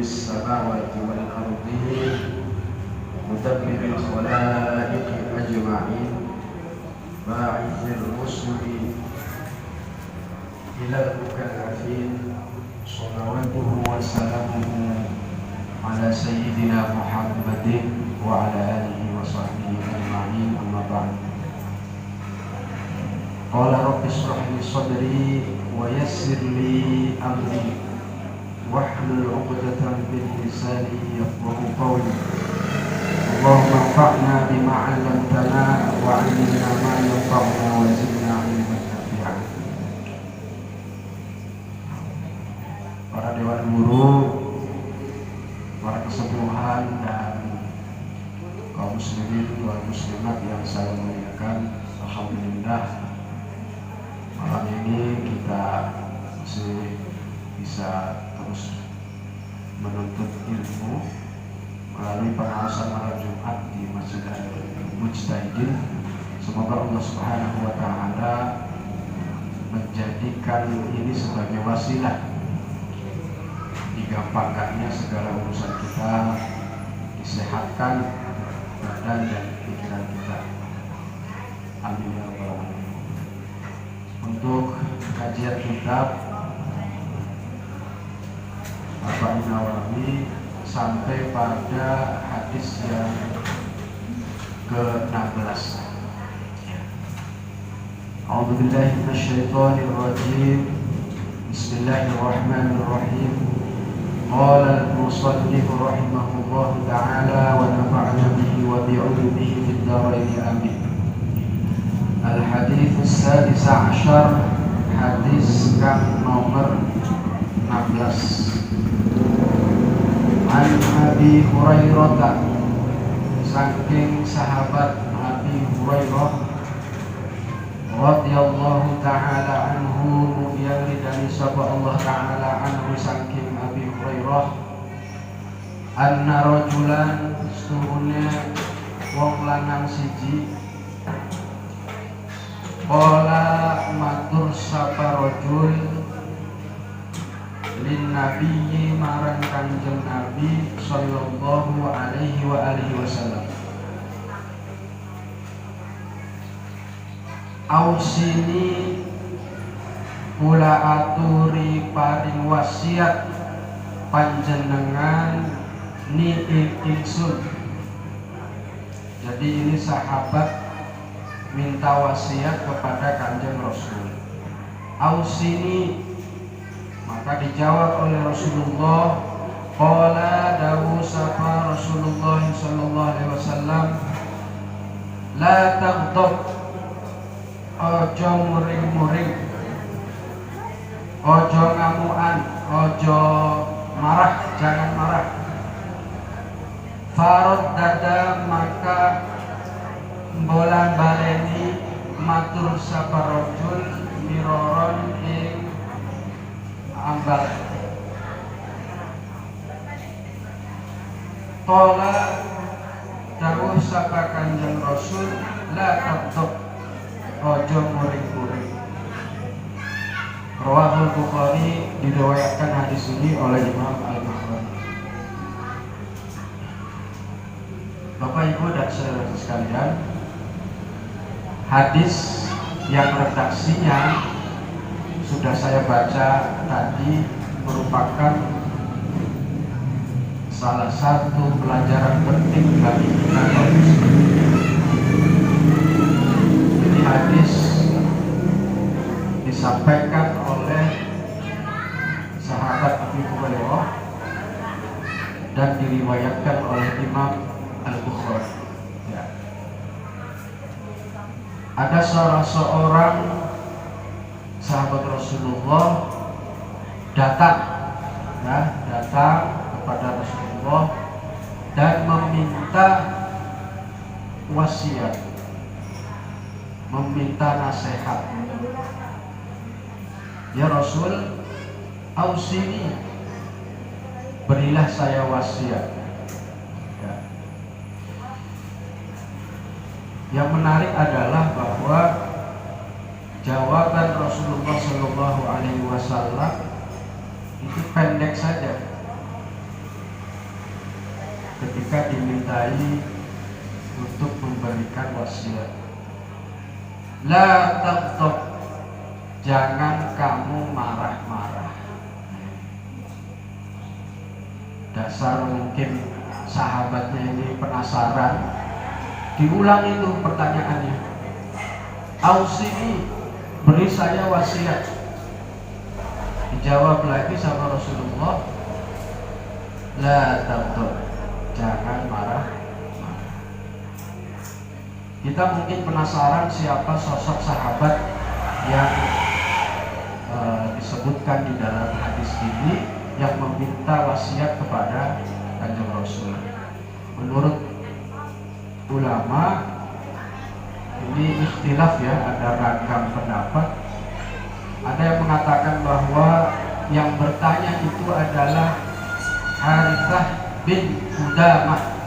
السماوات والأرضين مدبر الخلائق أجمعين باعث الرسل إلى المكلفين صلواته وسلامه على سيدنا محمد وعلى آله وصحبه أجمعين أما بعد. قال رب اشرح لي صدري ويسر لي أمري واحلل عقدة من لساني يفقهوا قولي. اللهم انفعنا بما علمتنا وعلمنا ما ينفعنا وزدنا علما نافعا. Para dewan guru, para kesepuhan dan kaum muslimin wal muslimat yang saya muliakan, alhamdulillah malam ini kita masih bisa terus menuntut ilmu melalui pengawasan malam Jumat di Masjid Al-Mujtahidin. Semoga Allah Subhanahu wa taala menjadikan ini sebagai wasilah digampangkannya segala urusan kita, disehatkan badan dan pikiran kita. Amin ya rabbal alamin. Untuk kajian kitab Arba'in Nawawi sampai pada hadis yang ke-16. A'udzubillahi minasyaitonir rajim. Bismillahirrahmanirrahim. Qala al-musannif rahimahullahu ta'ala wa nafa'ana bihi wa bi'ulumihi fid dharain amin. Al-hadits as-sadis ashar, hadis yang nomor 16. An Abi Hurairah, saking sahabat Abi Hurairah radhiyallahu ta'ala anhu, yang ridani sapa Allah ta'ala anhu saking Abi Hurairah, anna rajulan, setuhune wong lanang siji, qala matur sapa rajul lin nabiyyi marang kanjeng Nabi sallallahu alaihi wa alihi wasallam, ausini kula aturi paring wasiat panjenengan ni ingsun. Jadi ini sahabat minta wasiat kepada kanjeng Rasul. Ausini, maka dijawab oleh Rasulullah, qala dawu sapa Rasulullah sallallahu alaihi wasallam, la taghdab, ojo muring-muring, ojo ngamuan, ojo marah, jangan marah. Farad dada, maka bolan baleni matur sapa rajul miroron ing ambal. Qala dawuh sapa kanjeng Rasul, la taqtab, ojo muring-muring. Rawahul Bukhari, diriwayatkan hadis ini oleh Imam Al-Bukhari. Bapak Ibu dan saudara sekalian, hadis yang redaksinya sudah saya baca tadi merupakan salah satu pelajaran penting bagi kita kaum muslimin. Ini hadis disampaikan oleh sahabat Abu Hurairah dan diriwayatkan oleh Imam Al-Bukhari. Ya. Ada seorang sahabat Rasulullah datang kepada Rasulullah dan meminta wasiat, meminta nasihat. Ya Rasul, ausini, berilah saya wasiat. Ya. Yang menarik adalah bahwa jawaban Rasulullah Shallallahu Alaihi Wasallam itu pendek saja. ketika dimintai untuk memberikan wasiat. La taghdab, jangan kamu marah-marah. Dasar mungkin sahabatnya ini penasaran, diulang itu pertanyaannya. Ausini, beri saya wasiat. Dijawab lagi sama Rasulullah, la taghdab, jangan marah. Kita mungkin penasaran siapa sosok sahabat yang disebutkan di dalam hadis ini yang meminta wasiat kepada Kanjeng Rasul. Menurut ulama ini ikhtilaf ya, ada ragam pendapat. Ada yang mengatakan bahwa yang bertanya itu adalah Harithah bin Qudamah.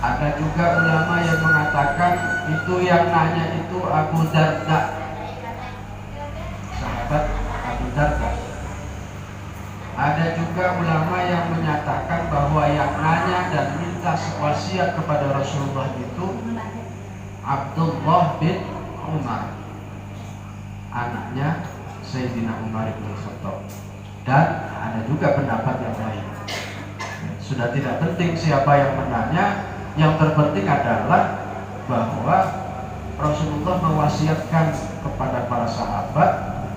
Ada juga ulama yang mengatakan itu yang nanya itu Abu Darda, sahabat Abu Darda. Ada juga ulama yang menyatakan bahwa yang nanya dan minta wasiat kepada Rasulullah itu Abdullah bin Umar, anaknya Sayyidina Umar bin Khattab. Dan ada juga pendapat yang lain. Sudah tidak penting siapa yang menanya, yang terpenting adalah bahwa Rasulullah mewasiatkan kepada para sahabat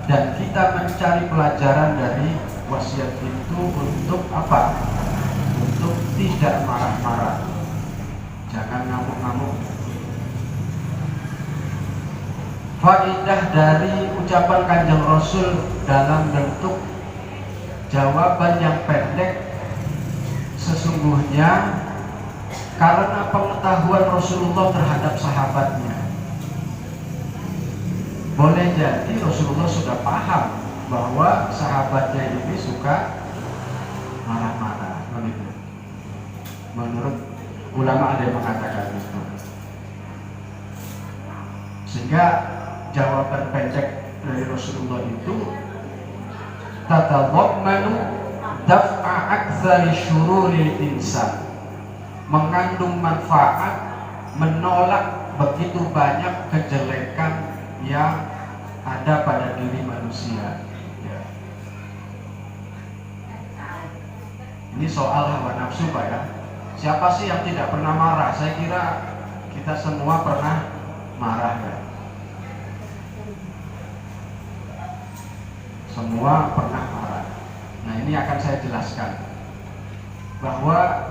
dan kita mencari pelajaran dari wasiat itu untuk apa? Untuk tidak marah-marah, jangan ngamuk-ngamuk. Faidah dari ucapan Kanjeng Rasul dalam bentuk jawaban yang pendek, sesungguhnya karena pengetahuan Rasulullah terhadap sahabatnya. Boleh jadi Rasulullah sudah paham bahwa sahabatnya ini suka marah-marah. Menurut ulama ada yang mengatakan itu. Sehingga jawaban pendek dari Rasulullah itu tatadammanu daf'a aktsari syururil insan, mengandung manfaat menolak begitu banyak kejelekan yang ada pada diri manusia ya. Ini soal hawa nafsu Pak ya. Siapa sih yang tidak pernah marah? Saya kira kita semua pernah marah ya. Semua pernah marah. Nah ini akan saya jelaskan bahwa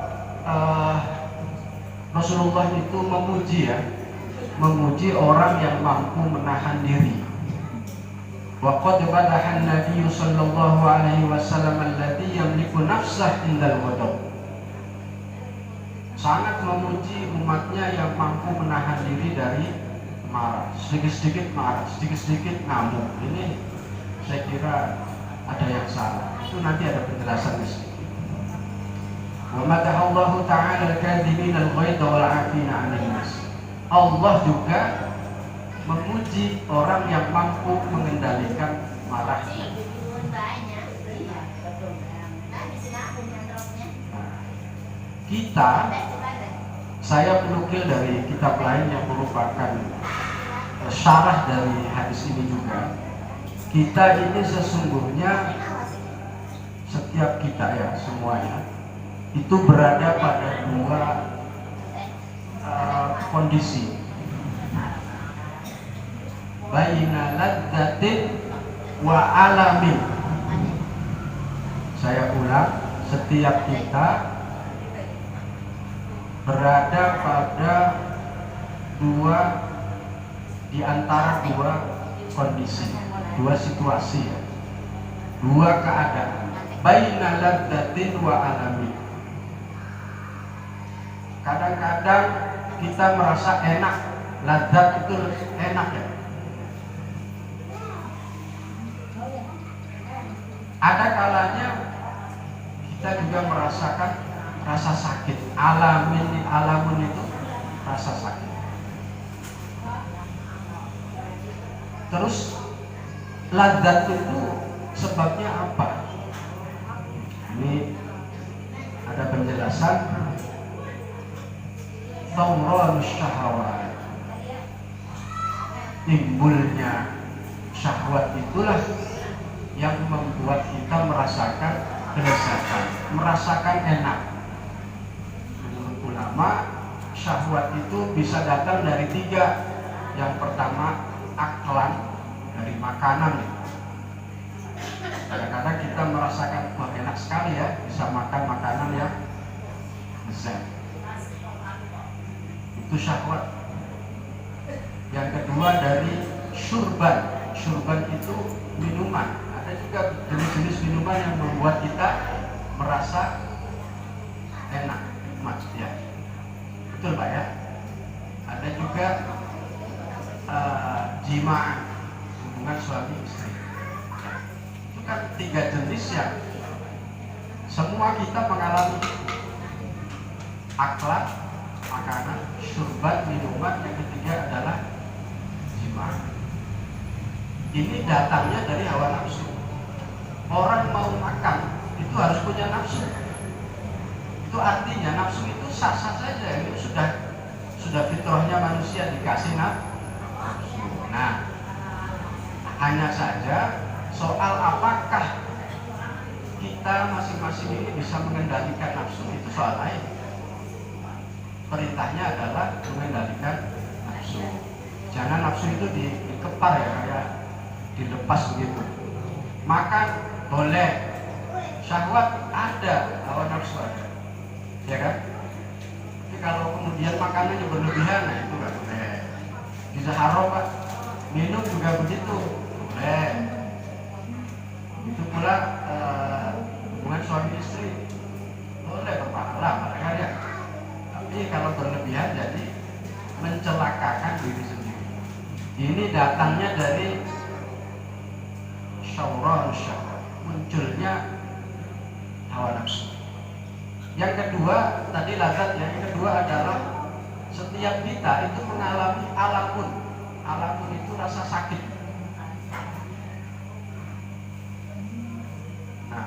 Rasulullah itu memuji orang yang mampu menahan diri. Wa qad madaha an-nabiy sallallahu alaihi wasallam alladhi yamliku nafsah indal ghadab. Sangat memuji umatnya yang mampu menahan diri dari marah, sedikit-sedikit marah, sedikit-sedikit ngamuk. Ini saya kira ada yang salah. Itu nanti ada penjelasan di sini. Wa madahallahu ta'ala al-kadhibina al-ghaidha wal 'afina 'anil nas. Allah juga memuji orang yang mampu mengendalikan marahnya. Saya menukil dari kitab lain yang merupakan syarah dari hadis ini juga. Kita ini sesungguhnya, setiap kita ya semuanya itu berada pada dua kondisi, baina ladzatin wa alamin. Saya ulang, setiap kita berada pada di antara dua kondisi, dua situasi, dua keadaan, baina ladzatin wa alamin. Kadang-kadang kita merasa enak, ladzat itu enak ya. Ada kalanya kita juga merasakan rasa sakit. Alamun itu rasa sakit. Terus ladzat itu sebabnya apa? Ini ada penjelasan Thawranus syahwat, timbulnya syahwat itulah yang membuat kita merasakan kelezatan, merasakan enak. Menurut ulama, syahwat itu bisa datang dari 3. Yang pertama, aklan, dari makanan. Kadang-kadang kita merasakan wah enak sekali ya, bisa makan makanan yang lezat. Itu syahwat. Yang kedua dari syurban. Syurban itu minuman. Ada juga jenis-jenis minuman yang membuat kita merasa enak, nikmat ya. Betul Pak ya? Ada juga jima, hubungan suami istri. Itu kan 3 jenis ya. Semua kita mengalami akhlak, makanan, syurban, minuman. Yang ketiga adalah jima. Ini datangnya dari hawa nafsu. Orang mau makan itu harus punya nafsu. Itu artinya nafsu itu sah-sah saja. Itu sudah fitrahnya manusia, dikasih nafsu. Nah, hanya saja soal apakah kita masing-masing ini bisa mengendalikan nafsu, itu soal lain. Perintahnya adalah mengendalikan nafsu. Jangan nafsu itu dikepar ya, kayak dilepas begitu. Makan boleh, syahwat ada, hawa nafsu ada, ya kan? Tapi kalau kemudian makanannya berlebihan, nah itu nggak boleh. Bisa haram Pak. Minum juga begitu, boleh. Itu pula hubungan suami istri, boleh berpahala mereka ya. Tapi kalau berlebihan jadi mencelakakan diri sendiri. Ini datangnya dari syahwat, munculnya hawa nafsu. Yang kedua tadi lazat, yang kedua adalah setiap kita itu mengalami alamun. Alamun itu rasa sakit. Nah,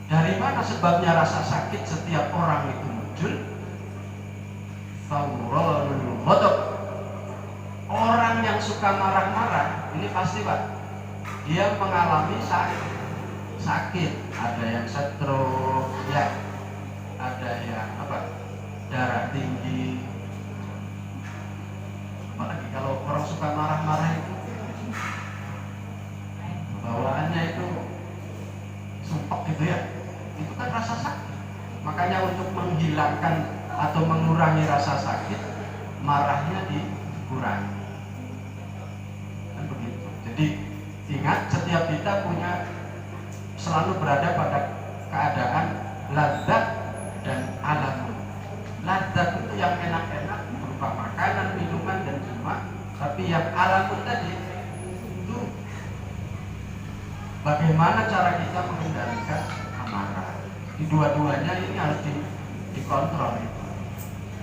dari mana sebabnya rasa sakit setiap orang itu muncul? Thawranul ghadab. Orang yang suka marah-marah ini pasti Pak, dia mengalami sakit. Ada yang stroke ya, ada yang darah tinggi. Apalagi kalau orang suka marah-marah itu bawaannya itu sumpah gitu ya, itu kan rasa sakit. Makanya untuk menghilangkan atau mengurangi rasa sakit, marahnya dikurangi kan begitu. Jadi ingat, setiap kita punya selalu berada pada keadaan ladzat dan alamun. Ladzat itu yang enak-enak berupa makanan, minuman, dan jima. Tapi yang alamun tadi itu bagaimana cara kita mengendalikan amarah. Di dua-duanya ini harus dikontrol.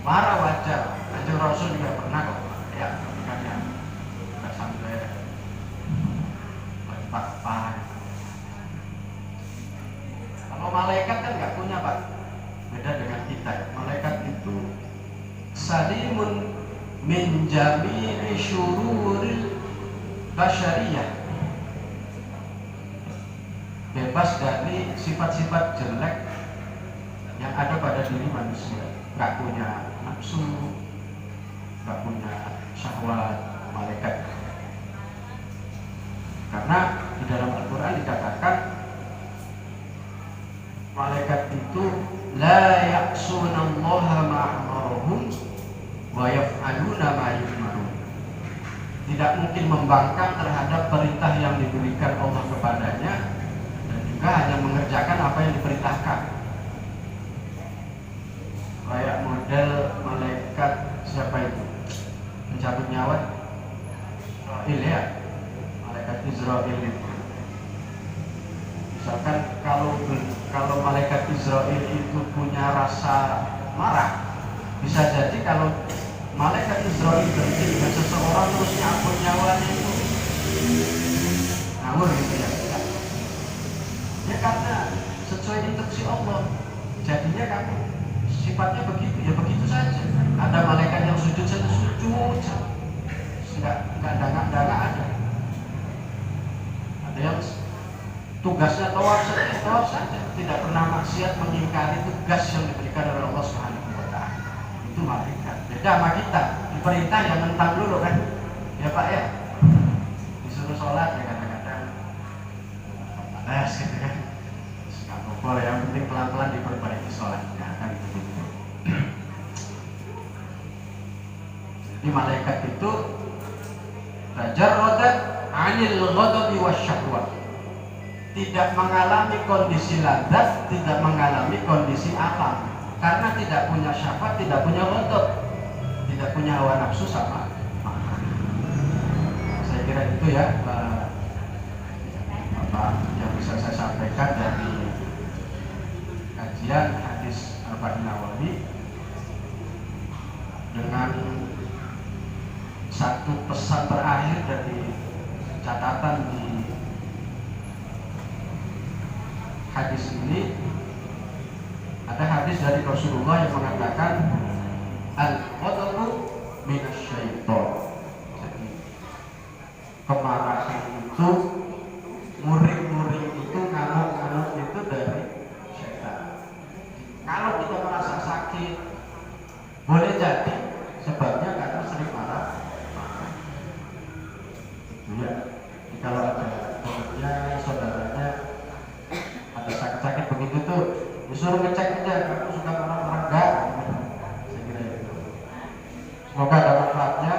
Marah wajar. Kanjeng Rasul juga pernah kok ya, kan ya, nggak sampai pak. Kalau malaikat kan nggak punya Pak, beda dengan kita. Malaikat itu salimun min jami'i syururil basyariyah, bebas dari sifat-sifat jelek yang ada pada diri manusia. Nggak punya nafsu, nggak punya syahwat malaikat. Karena di dalam Al-Quran dikatakan malaikat itu la ya'sunallaha ma'amarahum wa yaf'aluna ma yu'marun. Tidak mungkin membangkang terhadap perintah yang diberikan Allah kepadanya, dan juga hanya mengerjakan apa yang diperintahkan. Kayak model malaikat siapa itu? Pencabut nyawa Israel ya, malaikat Israel itu. Misalkan kalau malaikat Israel itu punya rasa marah, bisa jadi kalau malaikat Israel berhenti dengan seseorang terus nyabut nyawanya itu ngawur gitu ya. Ya karena sesuai instruksi Allah sifatnya begitu, ya begitu saja. Ada malaikat yang sujud saja sujud, nggak dangak-dangak ada. Ada yang tugasnya tawaf saja, tidak pernah maksiat, mengingkari tugas yang diberikan oleh Allah Subhanahu wa taala. Itu malaikat. Beda sama kita, diperintah ya mentang dulu kan. Ya Pak ya. Disuruh sholat ya kadang-kadang malas gitu kan. Enggak apa-apa, yang penting pelan-pelan diperbaiki sholatnya kan begitu. Jadi malaikat itu tajarradat 'anil ghadabi wasyahwat. Tidak mengalami kondisi ladzat, tidak mengalami kondisi alam, karena tidak punya syahwat, tidak punya ghadab, tidak punya hawa nafsu sama. Saya kira itu ya apa yang bisa saya sampaikan dari kajian hadis Arba'in Nawawi, dengan satu pesan terakhir dari catatan di hadis ini. Ada hadis dari Rasulullah yang mengatakan al-ghadabu minasyaiton. Jadi kemarahan itu, muring-muring itu, ngamuk-ngamuk itu dari syaitan. Kalau kita merasa sakit, boleh jadi sebabnya karena sering marah. Ya, kalau ada temannya, saudaranya ada sakit-sakit begitu tuh, disuruh ngecek aja, kamu suka marah-marah enggak? Saya kira itu. Semoga ada manfaatnya.